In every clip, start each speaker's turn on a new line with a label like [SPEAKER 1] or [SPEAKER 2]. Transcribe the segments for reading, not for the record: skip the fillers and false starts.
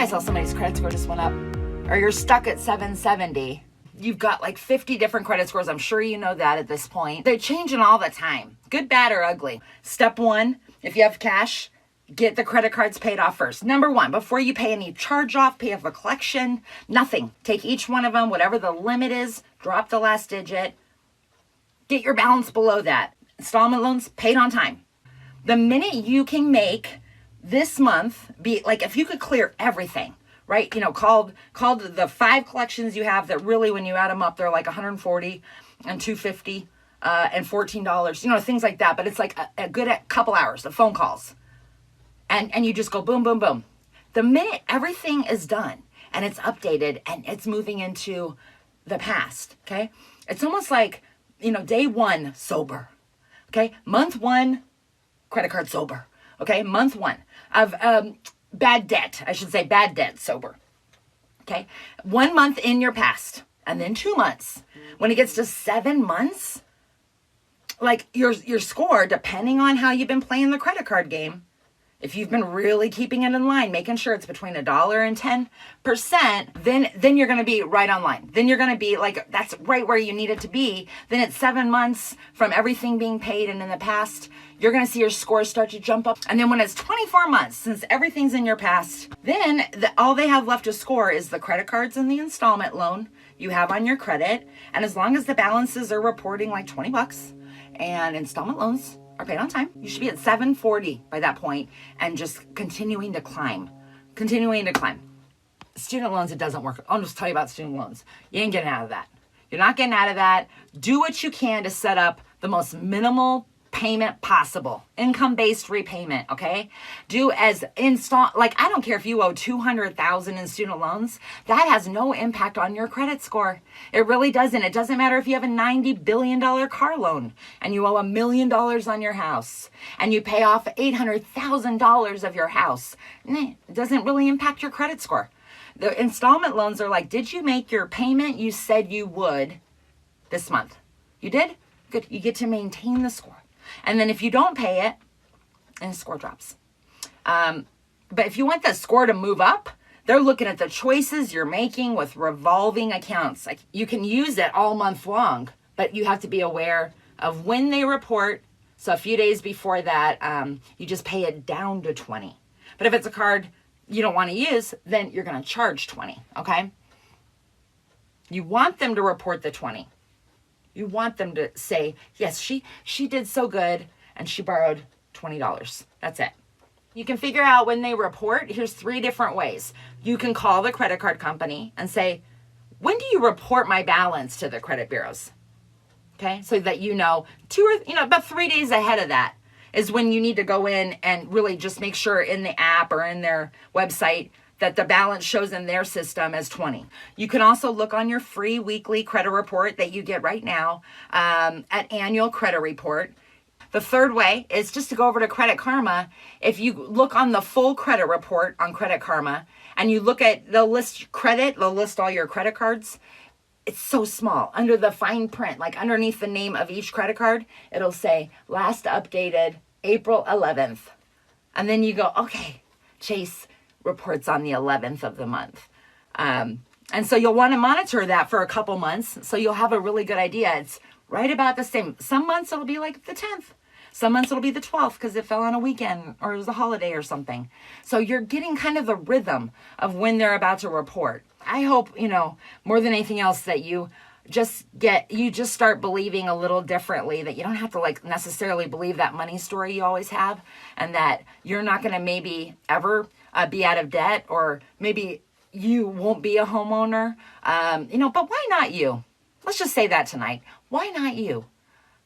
[SPEAKER 1] guys saw somebody's credit score just went up, or you're stuck at 770. You've got like 50 different credit scores. I'm sure you know that at this point. They're changing all the time, good, bad, or ugly. Step one, if you have cash, get the credit cards paid off first. Number one, before you pay any charge off, pay off a collection, nothing. Take each one of them, whatever the limit is, drop the last digit, get your balance below that. Installment loans paid on time. The minute you can make this month be like, if you could clear everything, right? Called the 5 collections you have that really, when you add them up, they're like 140 and 250 and $14, things like that. But it's like a good couple hours of phone calls. And you just go boom, boom, boom. The minute everything is done and it's updated and it's moving into the past, okay? It's almost like, day one, sober, okay? Month one, credit card sober, okay? Month one of bad debt, sober, okay? 1 month in your past, and then 2 months. When it gets to 7 months, like your score, depending on how you've been playing the credit card game, if you've been really keeping it in line, making sure it's between $1 and 10%, then you're going to be right on line. Then you're going to be like, that's right where you need it to be. Then it's 7 months from everything being paid and in the past, you're going to see your scores start to jump up. And then when it's 24 months, since everything's in your past, then all they have left to score is the credit cards and the installment loan you have on your credit. And as long as the balances are reporting like $20 and installment loans are paid on time, you should be at 740 by that point and just continuing to climb. Student loans, it doesn't work. I'll just tell you about student loans. You ain't getting out of that. You're not getting out of that. Do what you can to set up the most minimal payment possible. Income-based repayment, okay? Do as I don't care if you owe $200,000 in student loans. That has no impact on your credit score. It really doesn't. It doesn't matter if you have a $90 billion car loan and you owe $1 million on your house and you pay off $800,000 of your house. It doesn't really impact your credit score. The installment loans are like, did you make your payment you said you would this month? You did? Good. You get to maintain the score. And then if you don't pay it, and the score drops. But if you want the score to move up, they're looking at the choices you're making with revolving accounts. Like, you can use it all month long, but you have to be aware of when they report. So a few days before that, you just pay it down to 20. But if it's a card you don't want to use, then you're going to charge 20, okay? You want them to report the 20. You want them to say, yes, she did so good and she borrowed $20. That's it. You can figure out when they report. Here's 3 different ways. You can call the credit card company and say, when do you report my balance to the credit bureaus? Okay, so that about 3 days ahead of that is when you need to go in and really just make sure in the app or in their website that the balance shows in their system as 20. You can also look on your free weekly credit report that you get right now at Annual Credit Report. The third way is just to go over to Credit Karma. If you look on the full credit report on Credit Karma and you look at they'll list all your credit cards. It's so small. Under the fine print, like underneath the name of each credit card, it'll say last updated April 11th. And then you go, okay, Chase reports on the 11th of the month. And so you'll want to monitor that for a couple months. So you'll have a really good idea. It's right about the same. Some months it'll be like the 10th. Some months it'll be the 12th because it fell on a weekend or it was a holiday or something. So you're getting kind of the rhythm of when they're about to report. I hope, more than anything else that you just start believing a little differently, that you don't have to necessarily believe that money story you always have, and that you're not going to maybe ever be out of debt, or maybe you won't be a homeowner. But why not you? Let's just say that tonight. Why not you?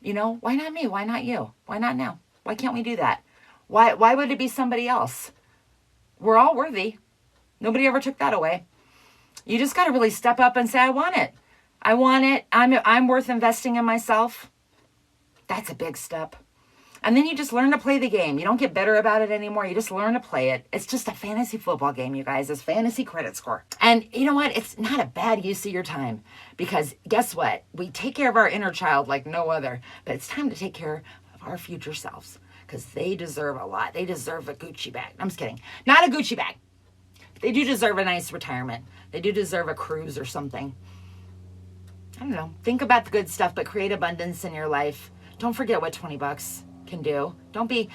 [SPEAKER 1] Why not me? Why not you? Why not now? Why can't we do that? Why would it be somebody else? We're all worthy. Nobody ever took that away. You just got to really step up and say, I want it. I want it. I'm worth investing in myself. That's a big step. And then you just learn to play the game. You don't get bitter about it anymore. You just learn to play it. It's just a fantasy football game, you guys. It's fantasy credit score. And you know what? It's not a bad use of your time, because guess what? We take care of our inner child like no other, but it's time to take care of our future selves, because they deserve a lot. They deserve a Gucci bag. I'm just kidding. Not a Gucci bag. They do deserve a nice retirement. They do deserve a cruise or something. I don't know. Think about the good stuff, but create abundance in your life. Don't forget what $20 can do. Don't be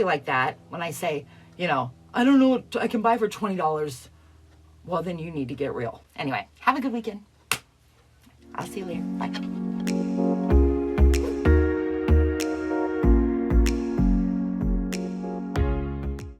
[SPEAKER 1] like that when I say, you know, I don't know what I can buy for $20. Well, then you need to get real. Anyway, have a good weekend. I'll see you later. Bye.